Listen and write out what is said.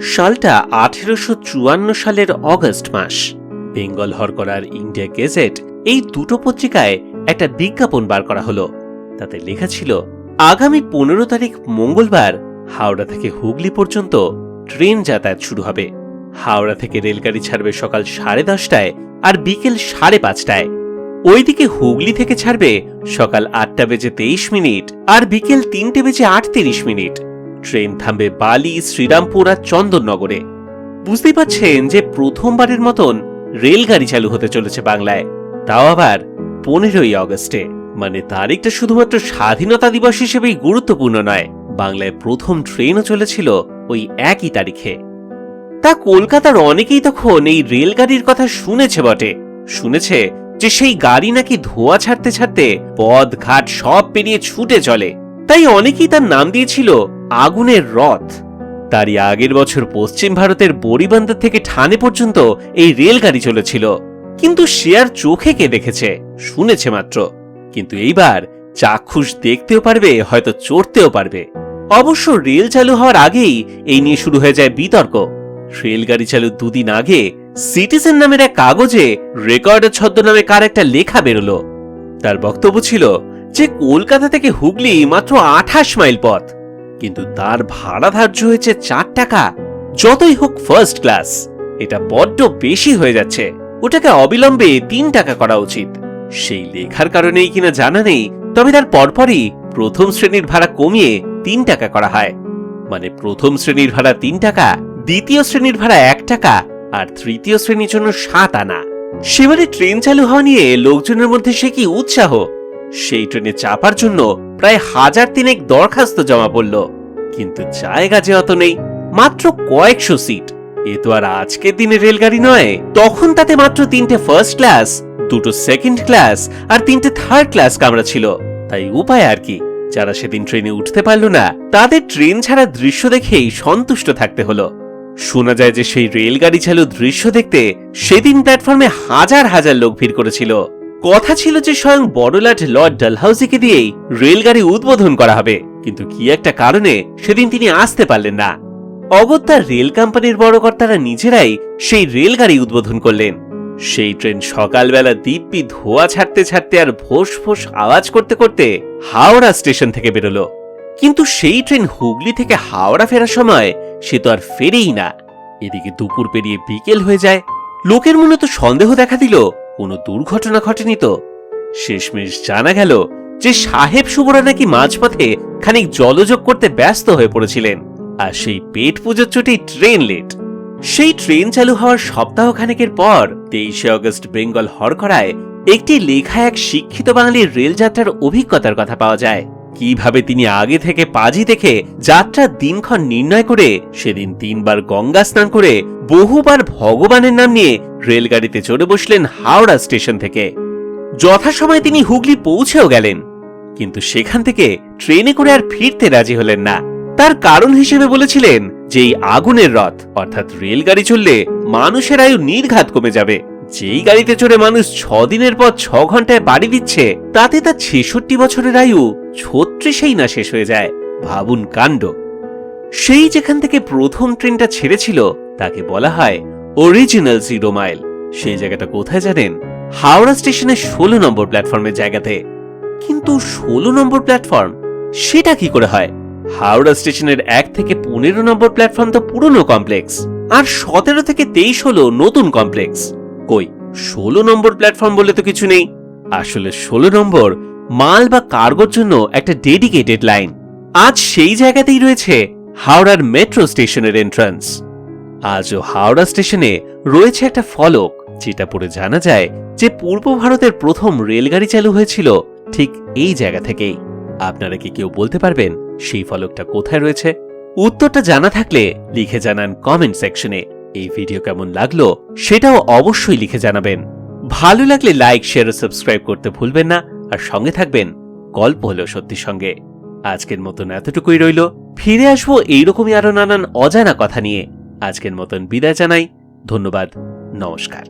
সালটা 1854 সালের অগস্ট মাস। বেঙ্গল হরকর আর India gazette এই দুটো পত্রিকায় একটা বিজ্ঞাপন বার করা হলো। তাতে লেখা ছিল, আগামী 15 তারিখ মঙ্গলবার হাওড়া থেকে হুগলি পর্যন্ত ট্রেন যাতায়াত শুরু হবে। হাওড়া থেকে রেলগাড়ি ছাড়বে সকাল 10:30টায় আর বিকেল 5:30টায়। ওইদিকে হুগলি থেকে ছাড়বে সকাল 8:23 আর বিকেল 3:38। ট্রেন থামবে বালি, শ্রীরামপুর আর চন্দননগরে। বুঝতেই পারছেন যে প্রথমবারের মতন রেলগাড়ি চালু হতে চলেছে বাংলায়, তাও আবার 15ই অগস্টে। মানে তারিখটা শুধুমাত্র স্বাধীনতা দিবস হিসেবেই গুরুত্বপূর্ণ নয়, বাংলায় প্রথম ট্রেনও চলেছিল ওই একই তারিখে। তা কলকাতার অনেকেই তখন এই রেলগাড়ির কথা শুনেছে বটে, শুনেছে যে সেই গাড়ি নাকি ধোঁয়া ছাড়তে ছাড়তে পথ ঘাট সব পেরিয়ে ছুটে চলে, তাই অনেকেই তার নাম দিয়েছিল আগুনের রথ। তারই আগের বছর পশ্চিম ভারতের বড়িবান্দর থেকে ঠানে পর্যন্ত এই রেলগাড়ি চলেছিল, কিন্তু সে আর চোখে কে দেখেছে, শুনেছে মাত্র। কিন্তু এইবার চাক্ষুষ দেখতেও পারবে, হয়তো চড়তেও পারবে। অবশ্য রেল চালু হওয়ার আগেই এই নিয়ে শুরু হয়ে যায় বিতর্ক। রেলগাড়ি চালু 2 দিন আগে সিটিজেন নামের এক কাগজে রেকর্ডের ছদ্মনামে কার একটা লেখা বেরোলো। তার বক্তব্য ছিল যে কলকাতা থেকে হুগলি মাত্র 28 মাইল পথ, কিন্তু তার ভাড়া ধার্য হয়েছে 4 টাকা। যতই হোক ফার্স্ট ক্লাস, এটা বড্ড বেশি হয়ে যাচ্ছে, ওটাকে অবিলম্বে 3 টাকা করা উচিত। সেই লেখার কারণেই কিনা জানা নেই, তবে তার পরপরই প্রথম শ্রেণীর ভাড়া কমিয়ে 3 টাকা করা হয়। মানে প্রথম শ্রেণীর ভাড়া 3 টাকা, দ্বিতীয় শ্রেণীর ভাড়া 1 টাকা আর তৃতীয় শ্রেণীর জন্য 7 আনা। সেবারে ট্রেন চালু হওয়া নিয়ে লোকজনের মধ্যে সে কি উৎসাহ! সেই ট্রেনে চাপার জন্য প্রায় 1003 দরখাস্ত জমা পড়ল, কিন্তু জায়গা যে অত নেই, মাত্র কয়েকশো সিট। এ তো আর আজকের দিনে রেলগাড়ি নয়, তখন তাতে মাত্র 3টে ফার্স্ট ক্লাস, 2টো সেকেন্ড ক্লাস আর 3টে থার্ড ক্লাস কামরা ছিল। তাই উপায় আর কি, যারা সেদিন ট্রেনে উঠতে পারল না তাদের ট্রেন ছাড়া দৃশ্য দেখেই সন্তুষ্ট থাকতে হলো। শোনা যায় যে সেই রেলগাড়ি চালু দৃশ্য দেখতে সেদিন প্ল্যাটফর্মে হাজার হাজার লোক ভিড় করেছিল। কথা ছিল যে স্বয়ং বড়লাট লর্ড ডালহাউসিকে দিয়েই রেলগাড়ি উদ্বোধন করা হবে, কিন্তু কি একটা কারণে সেদিন তিনি আসতে পারলেন না। অগত্যা রেল কোম্পানির বড় কর্তারা নিজেরাই সেই রেলগাড়ি উদ্বোধন করলেন। সেই ট্রেন সকালবেলা দিব্যি ধোঁয়া ছাড়তে ছাড়তে আর ফোঁস ফোঁস আওয়াজ করতে করতে হাওড়া স্টেশন থেকে বেরোলো। কিন্তু সেই ট্রেন হুগলি থেকে হাওড়া ফেরার সময় সে তো আর ফেরেই না। এদিকে দুপুর পেরিয়ে বিকেল হয়ে যায়। লোকের মনে তো সন্দেহ দেখা দিল কোনো দুর্ঘটনা ঘটেনি তো। শেষমেশ জানা গেল যে সাহেব শুভরা নাকি মাঝপথে খানিক জলযোগ করতে ব্যস্ত হয়ে পড়েছিলেন, আর সেই পেট পুজোর চোটেই ট্রেন লেট। সেই ট্রেন চালু হওয়ার সপ্তাহখানেকের পর 23শে অগস্ট বেঙ্গল হরকরায় একটি লেখা এক শিক্ষিত বাঙালির রেলযাত্রার অভিজ্ঞতার কথা পাওয়া যায়। কিভাবে তিনি আগে থেকে পাজি দেখে যাত্রার দিনক্ষণ নির্ণয় করে সেদিন 3 বার গঙ্গা স্নান করে বহুবার ভগবানের নাম নিয়ে রেলগাড়িতে চড়ে বসলেন হাওড়া স্টেশন থেকে। যথাসময়ে তিনি হুগলি পৌঁছেও গেলেন, কিন্তু সেখান থেকে ট্রেনে করে আর ফিরতে রাজি হলেন না। তার কারণ হিসেবে বলেছিলেন যে এই আগুনের রথ, অর্থাৎ রেলগাড়ি চললে মানুষের আয়ু নির্ঘাত কমে যাবে। যেই গাড়িতে চড়ে মানুষ 6 দিনের পর 6 ঘন্টায় বাড়ি দিচ্ছে, তাতে তার 66 বছরের আয়ু 36এই না শেষ হয়ে যায়। ভাবুন কাণ্ড। সেই যেখান থেকে প্রথম ট্রেনটা ছেড়েছিল তাকে বলা হয় অরিজিনাল 0 মাইল। সেই জায়গাটা কোথায় জানেন? হাওড়া স্টেশনের 16 নম্বর প্ল্যাটফর্মের জায়গাতে। কিন্তু 16 নম্বর প্ল্যাটফর্ম সেটা কি করে হয়? হাওড়া স্টেশনের 1 থেকে 15 নম্বর প্ল্যাটফর্ম তো পুরনো কমপ্লেক্স, আর 17 থেকে 23 হলো নতুন কমপ্লেক্স। কই 16 নম্বর প্ল্যাটফর্ম বলে তো কিছু নেই। আসলে 16 নম্বর মাল বা কার্গোর জন্য একটা ডেডিকেটেড লাইন। আজ সেই জায়গাতেই রয়েছে হাওড়ার মেট্রো স্টেশনের এন্ট্রান্স। আজও হাওড়া স্টেশনে রয়েছে একটা ফলক, যেটা পড়ে জানা যায় যে পূর্ব ভারতের প্রথম রেলগাড়ি চালু হয়েছিল ঠিক এই জায়গা থেকেই। আপনারা কি কেউ বলতে পারবেন সেই ফলকটা কোথায় রয়েছে? উত্তরটা জানা থাকলে লিখে জানান কমেন্ট সেকশনে। এই ভিডিও কেমন লাগলো সেটাও অবশ্যই লিখে জানাবেন। ভালো লাগলে লাইক, শেয়ার ও সাবস্ক্রাইব করতে ভুলবেন না। আর সঙ্গে থাকবেন গল্প হলো সত্যি সঙ্গে। আজকের মতন এতটুকুই রইল। ফিরে আসবো এইরকমই আরো নানান অজানা কথা নিয়ে। আজকের মতন বিদায় জানাই। ধন্যবাদ, নমস্কার।